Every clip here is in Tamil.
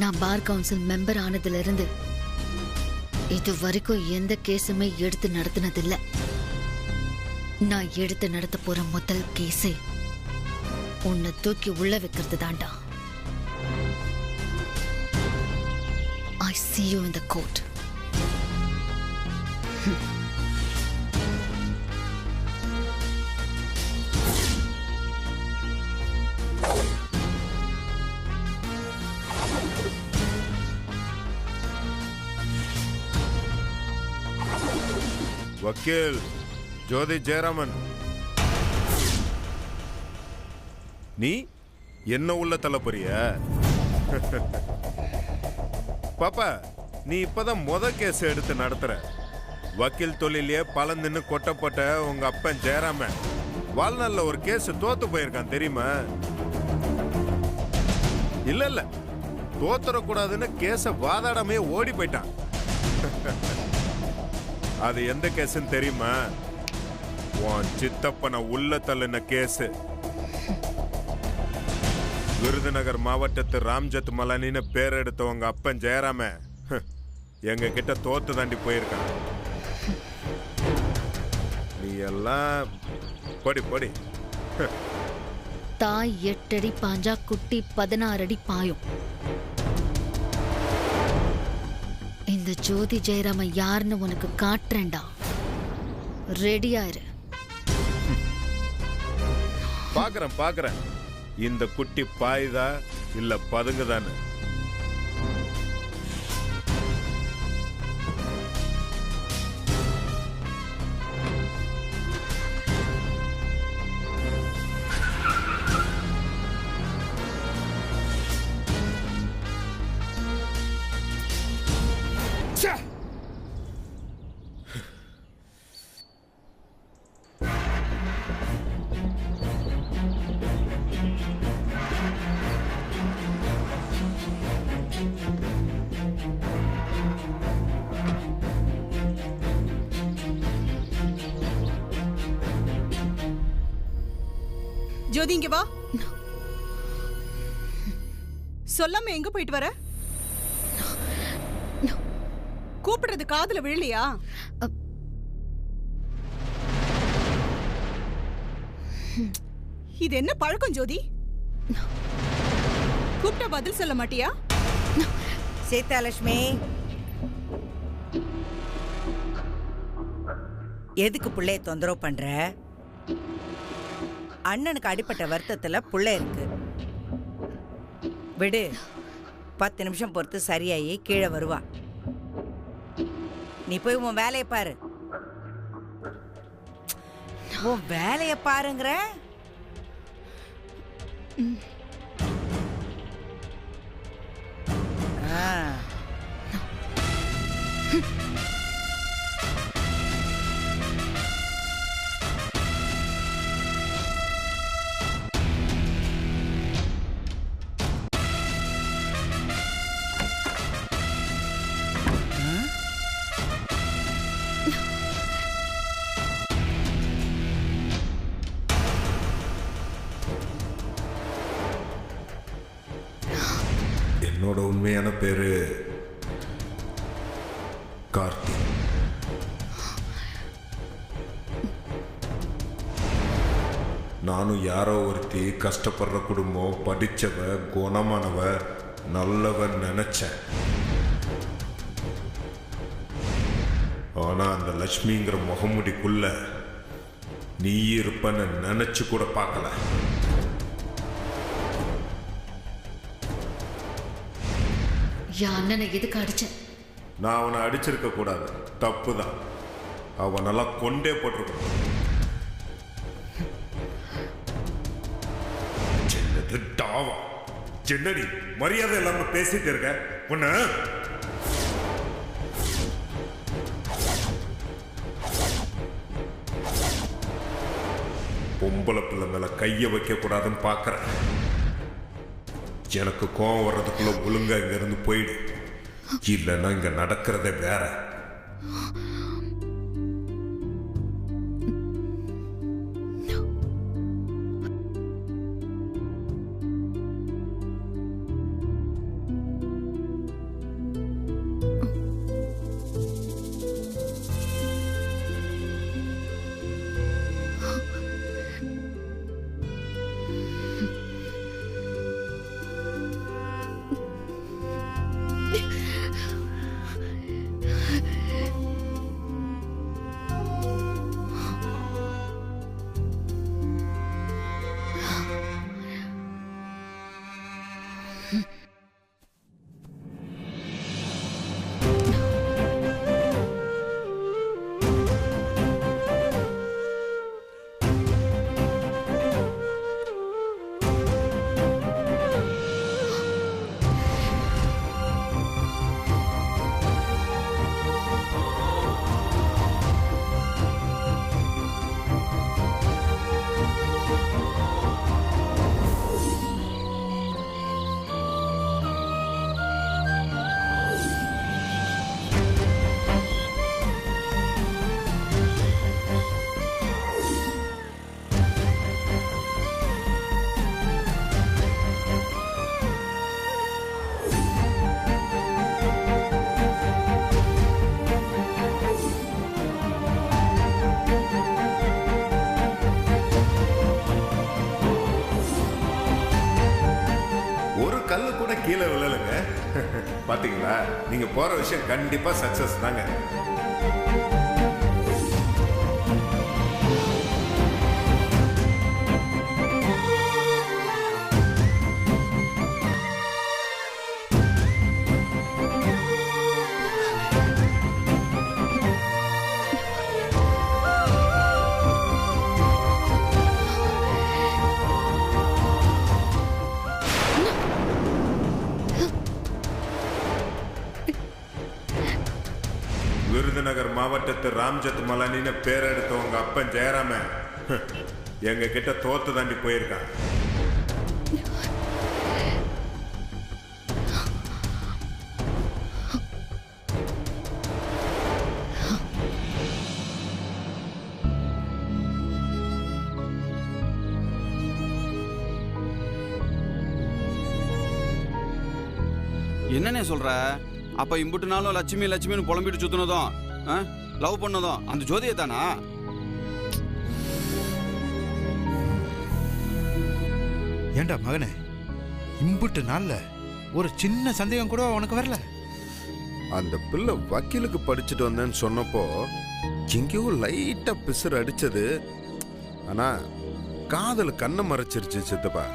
நான் பார் கவுன்சில் மெம்பர் ஆனதுல இருந்து இது வரைக்கும் எந்த கேஸுமே எடுத்து நடத்தினதில்ல. நான் எடுத்து நடத்த போற முதல் கேஸே உன்னை தூக்கி உள்ள வைக்கிறது தாண்டா. I see you in the court. வக்கீல் ஜோதி ஜெயராமன், நீ என்ன உள்ள தள்ள போறிய? பாப்பா, நீ இப்பதான் கேஸ் எடுத்து நடத்துற. வக்கீல் தொழிலே பலந்துன்னு கொட்டப்பட்ட உங்க அப்பன் ஜெயராமன் வாழ்நாள்ல ஒரு கேஸ் தோத்து போயிருக்கான் தெரியுமா? இல்ல தோத்துறக்கூடாதுன்னு கேஸ வாதாடாமே ஓடி போயிட்டான். அது எந்த கேஸ்ன்னு தெரியுமா? உன் சித்தப்பனை உள்ள தள்ளின கேஸ். விருதுநகர் மாவட்டத்து ராம்ஜத் மலனின்னு பேர் எடுத்தவங்க அப்பன் ஜெயராம எங்க கிட்ட தோத்து தாண்டி போயிருக்கான். நீ எல்லாம் படி. தாய் 8 அடி பாஞ்சா குட்டி 16 அடி பாயும். இந்த ஜோதி ஜெயராம யாருன்னு உனக்கு காட்டுறேன்டா. ரெடியாயிரு. பாக்குறேன் இந்த குட்டி பாய்தா இல்ல பதுங்குதான்னு. ஜோதி, இங்க வா. சொல்லாம எங்க போயிட்டு வர? கூப்பிடுறது காதுல விழலையா? இது என்ன பழக்கம் ஜோதி? கூப்பிட்ட பதில் சொல்ல மாட்டியா? சீதாலட்சுமி, எதுக்கு புள்ளைய தொந்தரவு பண்ற? அண்ணனுக்கு அடிப்பட்ட வருத்தத்துல புள்ள இருக்கு, விடு. 10 நிமிஷம் பொறுத்து சரியாயி கீழே வருவா. நீ போய் உன் வேலையை பாரு. உன் வேலையை பாருங்கிற. என்னோட உண்மையான பேரு கார்த்தி. நானும் யாரோ ஒருத்தி கஷ்டப்படுற குடும்பம், படிச்சவ, குணமானவ, நல்லவன் நினைச்சேன். ஆனா அந்த லட்சுமிங்கிற முகமுடிக்குள்ள நீ இருப்பன்னு நினைச்சு கூட பார்க்கல. அண்ணனை எதுக்கு அடிச்ச? நான் அவனை அடிச்சிருக்க கூடாது, தப்புதான். அவனெல்லாம் கொண்டே போட்டிருக்கணும். சின்னது டாவா, சின்னடி மரியாதை இல்லாம பேசிட்டு இருக்க உன்ன. பொம்பளை பிள்ளை மேல கைய வைக்க கூடாதுன்னு பாக்குறேன். எனக்கு கோவம் வர்றதுக்குள்ள ஒழுங்கா இங்க இருந்து போயிடு, இல்லைன்னா இங்க நடக்கிறதே வேற. பாத்தீங்களா, நீங்க போற விஷயம் கண்டிப்பா சக்சஸ் தாங்க. விருதுநகர் மாவட்டத்து ராம்ஜத் மலானின்னு பேர் எடுத்த உங்க அப்பன் ஜெயராம எங்க கிட்ட தோத்து தாண்டி போயிருக்கான். என்னன்னே சொல்ற? அப்ப இம்புட்டு நாளும் லட்சுமி லட்சுமின்னு புலம்பிட்டு சுத்தினதும் லவ் பண்ணதும் அந்த ஜோதியை தானா? ஏண்டா மகனே, இம்புட்டு நாள்ல ஒரு சின்ன சந்தேகம் கூட உனக்கு வரல? அந்த பிள்ளை வக்கீலுக்கு படிச்சுட்டு வந்தேன்னு சொன்னப்போ எங்கேயோ லைட்டா பிசுறு அடிச்சது. ஆனா காதல் கண்ணை மறைச்சிருச்சு சித்தப்பா.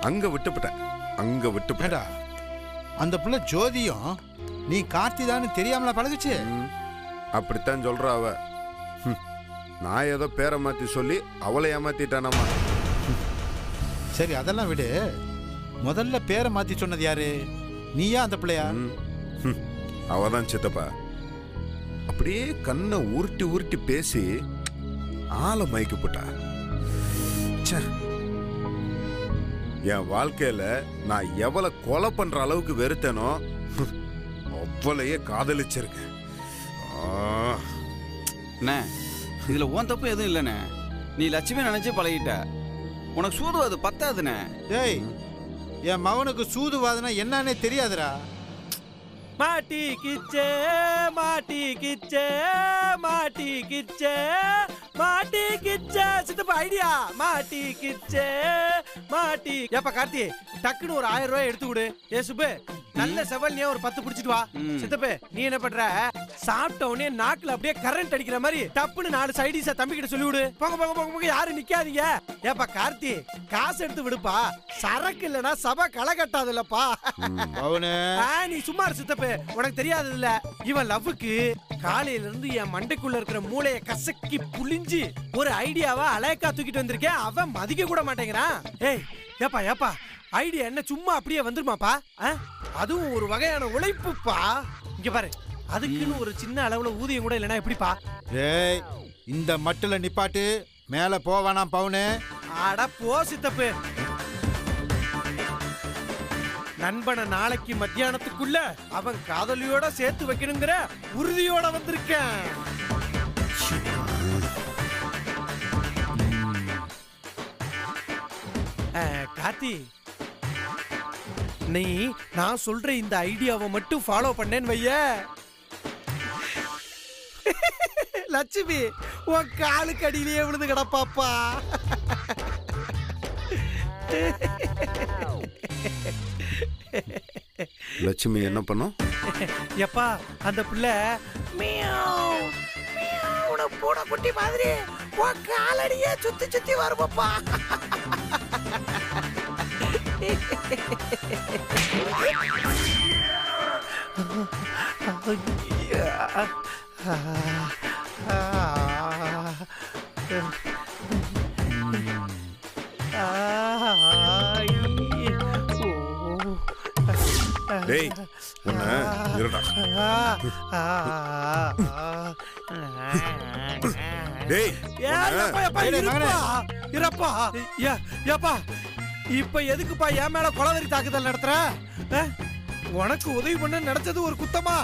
அங்க விட்டுப்பட்டேன். அந்த பிள்ளை ஜோதியும் நீ கார்த்திதான்னு தெரியாமலா பழகுச்சு? அப்படித்தான் சொல்றா அவ. நான் ஏதோ பேரை மாத்தி சொல்லி அவளை ஏமாத்திட்டானாமா. சரி, அதெல்லாம் விடு. முதல்ல பேரை மாத்தி சொன்னது யாரு? நீயா அந்த பிள்ளையா? அவதான் சித்தப்பா. அப்படியே கண்ணை உருட்டி உருட்டி பேசி ஆளை மயக்கி போட்டா. என் வாழ்க்கையில நான் எவ்வளவு கொலை பண்ற அளவுக்கு வெறுத்தேனோ அவ்வளையே காதலிச்சிருக்கேன். இதுல உன் தப்பு எதுவும் இல்லைண்ணே. நீ லட்சுமி நினைச்சு பழகிட்ட. உனக்கு சூதுவாது பத்தாதுண்ணே. டேய், என் மகனுக்கு சூதுவாதுனா என்னன்னே தெரியாதுடா. மாட்டி கிச்சே மாட்டி கிச்சே மாட்டி கிச்சே மாட்டி கிச்சே. சித்தப்பா ஐடியா. மாட்டி கிச்சே மாட்டி. ஏப்பா கார்த்தி, டக்குன்னு ஒரு 1000 ரூபாய் எடுத்து கொடு. ஏ சுப்பு, நல்ல செவல்னியா ஒரு 10 பிடிச்சிட்டு வா. சித்தப்பே, நீ என்ன பண்ற? சாப்பிட்ட உடனே நாக்குல அப்படியே கரண்ட் அடிக்கிற மாதிரி டப்புன்னு 4 சைடிஸா தம்பி கிட்ட சொல்லி விடு. போங்க போங்க போங்க போங்க, யாரும் நிக்காதீங்க. ஏப்பா கார்த்தி, காசு எடுத்து விடுப்பா. சரக்கு இல்லனா சபை களை கட்டாது இல்லப்பா. நீ சும்மா சித்தப்பே, உனக்கு தெரியாது இல்ல. இவன் லவ்வுக்கு காலையில இருந்து என் மண்டைக்குள்ள இருக்கிற மூளைய கசக்கி புளிஞ்சு ஒரு ஐடியாவா அலையக்கா தூக்கிட்டு வந்திருக்கேன். அவன் மதிக்க கூட மாட்டேங்கிறான். ஏய் ஏப்பா ஏப்பா, ஐடியா என்ன சும்மா அப்படியே வந்துருமாப்பா? அதுவும் ஒரு வகையான உழைப்புப்பா. இங்க பாரு, அதுக்குன்னு ஒரு சின்ன அளவுல ஊதியம் கூட இல்லைன்னா எப்படிப்பா? ஏய், இந்த மட்டுல நிப்பாட்டு, மேல போவானாம் பவுனு. அட போ சித்தப்பு. நண்பனை நாளைக்கு மத்தியானத்துக்குள்ள அவன் காதலியோட சேர்த்து வைக்கணுங்கிற உறுதியோட வந்திருக்கேன். கார்த்தி, நீ நான் சொல்ற இந்த ஐடியாவை மட்டும் ஃபாலோ பண்ணேன்னு வைய, லட்சுமி உன் காலுக்கு அடியிலேயே விழுந்து கிடப்பாப்பா. லட்சுமி என்ன பண்ணும்? எப்பா, அந்த பிள்ளை பூனை குட்டி மாதிரி உன் காலடியே சுத்தி சுத்தி வருவப்பா. டேய், உன்னை இருடா. டேய், இருப்பா. ஏப்பா, இப்ப எதுக்குப்பா என் மேல கொலவெறி தாக்குதல் நடத்துற? உனக்கு உதவி பண்ண நடத்தது ஒரு குத்தமா?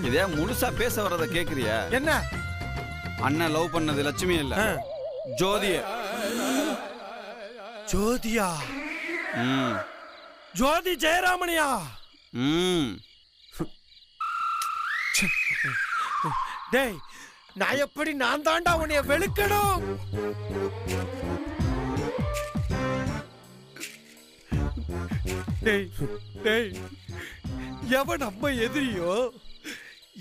இதே முழுசா பேச வர்றத கேக்குறியா? என்ன? அண்ணன் லவ் பண்ணது லட்சுமி இல்ல, ஜோதிய. ஜோதியா? ஜோதி ஜெயராமனியா? டேய், நான் எப்படி நான் தாண்டா உன்னைய வெளுக்கணும்? டேய் டேய் எவன் நம்ம எதிரியோ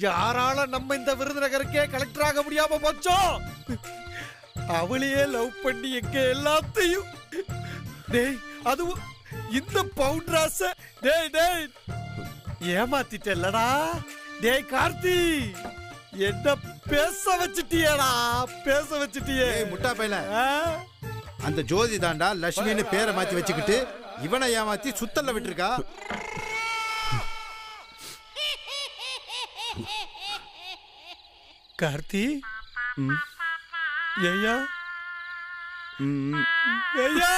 யாரால நம்ம இந்த விருதுநகருக்கே கலெக்டர் ஆக முடியாம போச்சோம் அவளையே லவ் பண்ணி எங்க எல்லாத்தையும் டேய் அதுவும் இந்த பவுட்ராச டேய் டேய் ஏமாத்திட்டல்லடா டேய் கார்த்தி என்ன பேச வச்சிட்டியடா பேச வச்சிட்டியே முட்டா பையல அந்த ஜோதி தாண்டா லட்சுமின்னு பேரை மாத்தி வச்சுக்கிட்டு இவனை ஏமாத்தி சுத்தல்ல விட்டுருக்கா. கார்த்தி ஐயா ஐயா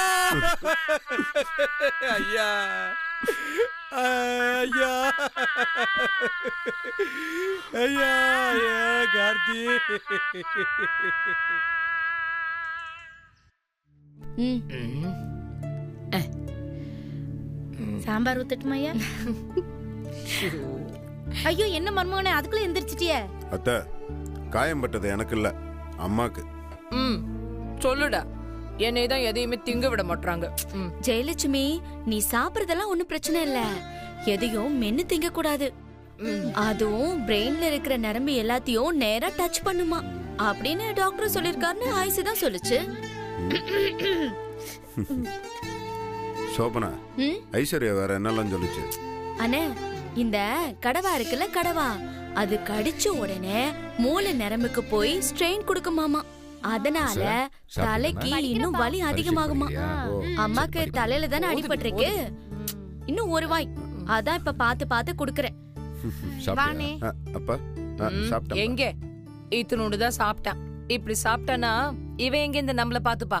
ஐயா ஐயா ஐயா ஐயா கார்த்தி சாம்பார் ஊத்தட்டுமா? ஐயோ என்ன மர்மோனே அதுக்குள்ள எந்திரிச்சிட்டியே? அத்தை காயம் பட்டது எனக்கு இல்ல அம்மாக்கு. சொல்லுடா, என்னை தான் எதையுமே திங்க விட மாட்டாங்க. ஜெயலட்சுமி, நீ சாப்பிடுறதெல்லாம் ஒண்ணும் பிரச்சனை இல்ல, எதையும் மென்னு திங்க கூடாது. அதுவும் பிரெயின்ல இருக்கிற நரம்பு எல்லாத்தையும் நேரா டச் பண்ணுமா அப்படின்னு டாக்டர் சொல்லிருக்காருன்னு ஆயிசு தான் சொல்லுச்சு. சோபனா, ஐஸ்வர்யா வேற என்னெல்லாம் சொல்லுச்சு? அண்ணே, இந்த கடவா இருக்குல்ல கடவா, அது கடிச்ச உடனே மூளை நரம்புக்கு போய் ஸ்ட்ரெயின் கொடுக்குமாமா. அதனால தலைக்கு இன்னும் வலி அதிகமாகுமா. அம்மாக்கு தலையில தானே அடிபட்டிருக்கு, இன்னும் ஒரு வாய், அதான் இப்ப பாத்து பாத்து குடுக்கறேன். அப்பா சாப்பிட்டா எங்க இத்தனோடுதான் சாப்பிட்டான். இப்படி சாப்பிட்டானா இவன் எங்க இந்த நம்மள பாத்துப்பா?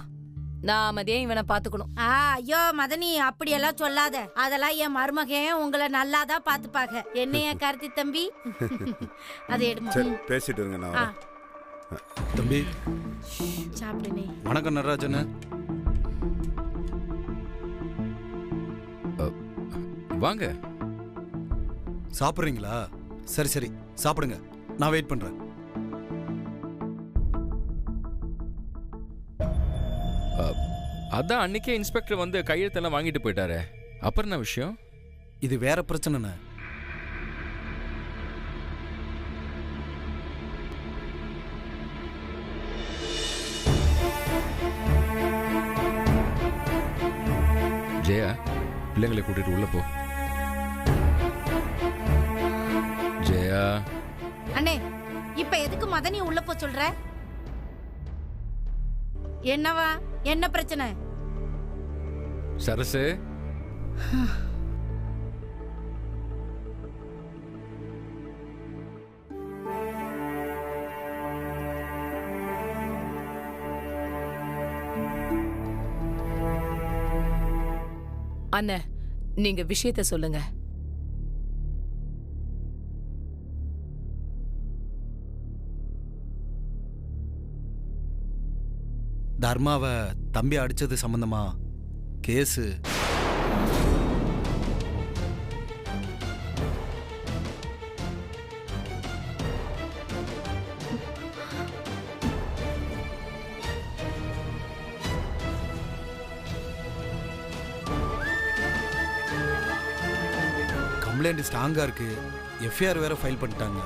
நாமதே இவனை பாத்துக்கணும். ஐயோ மதனி, அப்படியெல்லாம் சொல்லாத, அதெல்லாம் என் மருமகன் உங்களை நல்லாதான் பாத்துப்பாங்க. என்னைய கார்த்தி தம்பி, அதை சரி பேசிட்டு இருங்க. நான் தம்பி சாப்பிடுனே. வணக்கம் நடராஜன். வாங்க. சாப்பிட்றீங்களா? சரி சரி சாப்பிடுங்க, நான் வெயிட் பண்றேன். அதான் அன்னைக்கே இன்ஸ்பெக்டர் வந்து கையெழுத்தெல்லாம் வாங்கிட்டு போயிட்டாரு. அப்புறம் என்ன விஷயம்? இது வேற பிரச்சனை. ஜெயா, பிள்ளைங்களை கூட்டிட்டு உள்ள போ. ஜெயா. அண்ணே, இப்ப எதுக்கு மதனி உள்ள போ சொல்ற? என்னவா, என்ன பிரச்சனை? சரசு, அண்ணே, நீங்க விஷயத்த சொல்லுங்க. தர்மாவை தம்பி அடிச்சது சம்பந்தமா கேஸு. கம்ப்ளைண்ட் ஸ்ட்ராங்கா இருக்கு, எஃப்ஐஆர் வேற ஃபைல் பண்ணிட்டாங்க.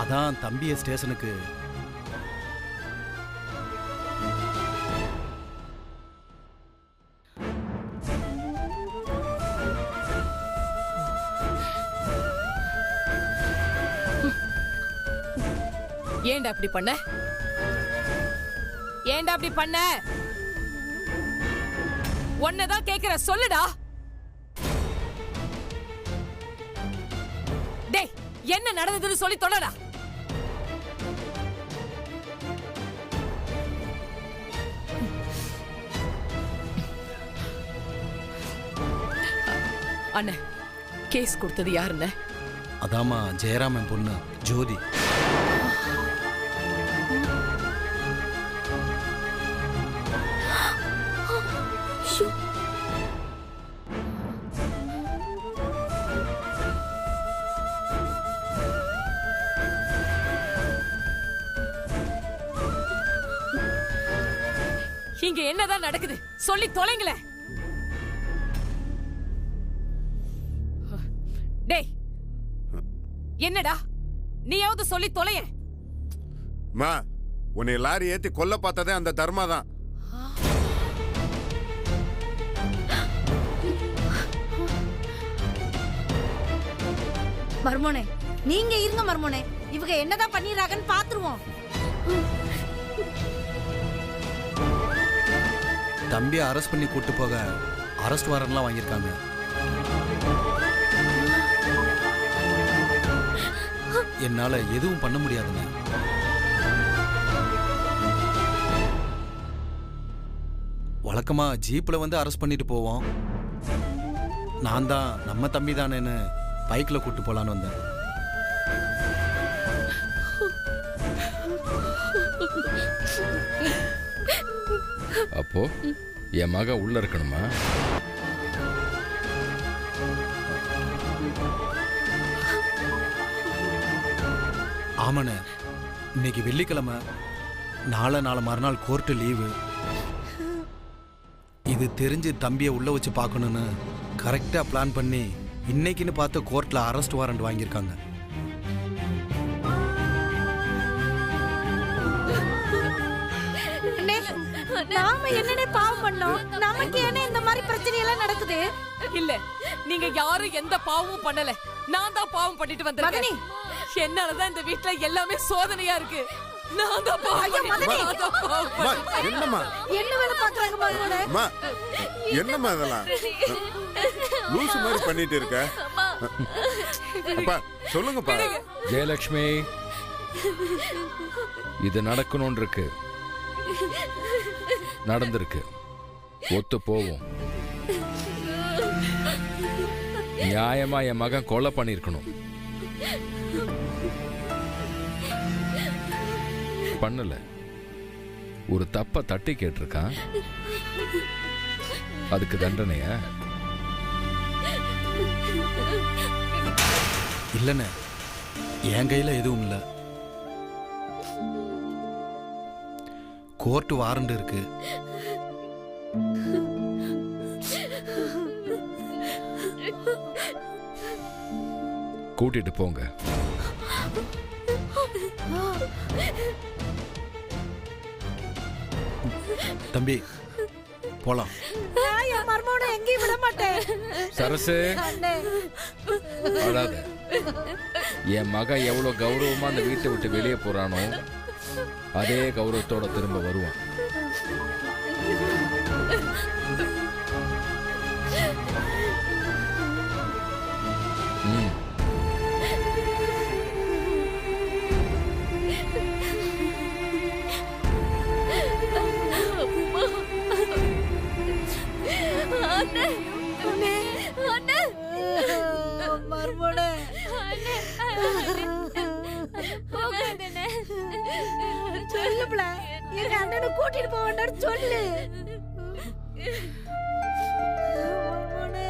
அதான் தம்பியை ஸ்டேஷனுக்கு. ஏண்டா அப்படி பண்ண? ஏண்டா அப்படி பண்ண? ஒன்னதான் கேக்குற, சொல்லுடா. டேய், என்ன நடந்ததுன்னு சொல்லி தொலைடா. அண்ணே, கேஸ் கொடுத்தது யாருன்னு? அதாமா ஜெயராமன் பொண்ணு ஜோதி. இங்க என்னதான் நடக்குது சொல்லி தொலைங்களே. என்னடா நீயாவது சொல்லி தொலைய. மா, உன்னை லாரி ஏத்தி கொல்ல பார்த்ததே அந்த தர்மா தான். மர்மோனே, நீங்க இருங்க மர்மோனே, இவங்க என்னதான் பண்ணிடுறாங்கன்னு பாத்துருவோம். தம்பியை அரெஸ்ட் பண்ணி கூட்டு போக அரெஸ்ட் வாரண்ட்லாம் வாங்கியிருக்காங்க. என்னால எதுவும் பண்ண முடியாதுங்க. வழக்கமா ஜீப்ல வந்து அரெஸ்ட் பண்ணிட்டு போவோம். நான் தான் நம்ம தம்பி தானேன்னு பைக்ல கூட்டு போலான்னு வந்தேன். அப்போ என் மக உள்ள இருக்கணுமா? ஆமாண்ணே, இன்னைக்கு வெள்ளிக்கிழமை, நாளை மறுநாள் கோர்ட்டு லீவு. இது தெரிஞ்சு தம்பியை உள்ள வச்சு பார்க்கணுன்னு கரெக்டா பிளான் பண்ணி இன்னைக்குன்னு பார்த்து கோர்ட்ல அரெஸ்ட் வாரண்ட் வாங்கியிருக்காங்க. நாம என்னனே பாவம் பண்ணோம்? நமக்கு என்ன இந்த மாதிரி பிரச்சனை எல்லாம் நடக்குது? இல்ல, நீங்க யாரும் எந்த பாவமும் பண்ணல. நான் தான் பாவம் பண்ணிட்டு வந்திருக்கேன். என்னாலதான் இந்த வீட்ல எல்லாமே சோதனையா இருக்கு. நான் தான் என்னம்மா என்ன வேலை பாக்குறாங்க மகனே? என்னம்மா இதெல்லாம் லூசு மாதிரி பண்ணிட்டு இருக்க? அப்பா சொல்லுங்கப்பா. ஜெயலட்சுமி, இது நடக்கணும்னு இருக்கு, நடந்திருக்கு, ஒத்து போவோம். நியாயமா என் மகன் கொலை பண்ணிருக்கணும், பண்ணல. ஒரு தப்ப தட்டி கேட்டிருக்கான், அதுக்கு தண்டனையா? இல்லைண்ணே, என் கையில எதுவும் இல்லை. கோர்ட்டு வாரண்ட் இருக்கு. கூட்டிட்டு போங்க. தம்பி போலாம். மர்மோனே எங்கேயும் விட மாட்டேன். சரசு, அழாத. என் மக எவ்வளவு கௌரவமா அந்த வீட்டை விட்டு வெளியே போறானோ அதே கௌரவத்தோட திரும்ப வருவான். மர்மோனே சொல்லுப்ல, எங்க அண்ணனை கூட்டிட்டு போக வேண்டாம்னு சொல்லு. மர்மோனே